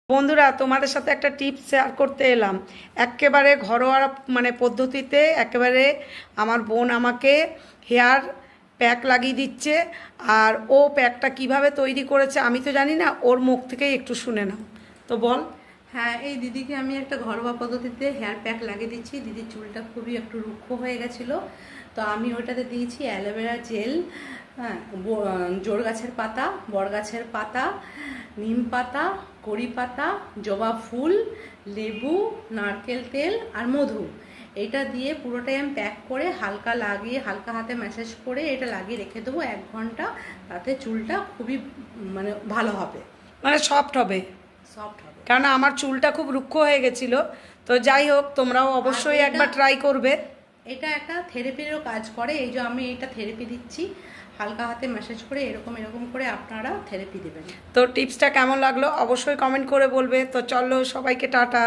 বন্ধুরা, তোমাদের সাথে একটা টিপস শেয়ার করতে এলাম। একেবারে ঘরোয়া পদ্ধতিতে একেবারে আমার বোন আমাকে হেয়ার প্যাক লাগিয়ে দিচ্ছে। আর ও প্যাকটা কিভাবে তৈরি করেছে আমি তো জানি না, ওর মুখ থেকেই একটু শুনে নাও। তো বল। হ্যাঁ, এই দিদিকে আমি একটা ঘরোয়া পদ্ধতিতে হেয়ার প্যাক লাগিয়ে দিচ্ছি। দিদির চুলটা খুবই একটু রুক্ষ হয়ে গেছিলো, তো আমি ওটাতে দিয়েছি অ্যালোভেরা জেল, হ্যাঁ, জোড় গাছের পাতা, বট গাছের পাতা, নিম পাতা, কড়ি পাতা, জবা ফুল, লেবু, নারকেল তেল আর মধু। এটা দিয়ে পুরোটাই আমি প্যাক করে হালকা লাগিয়ে, হালকা হাতে ম্যাসাজ করে এটা লাগিয়ে রেখে দেবো 1 ঘন্টা। তাতে চুলটা খুবই ভালো হবে, সফট হবে। সফট হবে, কারণ আমার চুলটা খুব রুক্ষ হয়ে গেছিল। তো যাই হোক, তোমরাও অবশ্যই একবার ট্রাই করবে। এটা একটা থেরাপিরও কাজ করে, এই যে আমি এটা থেরাপি দিচ্ছি, হালকা হাতে ম্যাসাজ করে এরকম এরকম করে আপনারা থেরাপি দেবেন। তো টিপসটা কেমন লাগলো অবশ্যই কমেন্ট করে বলবে। তো চলো, সবাইকে টাটা।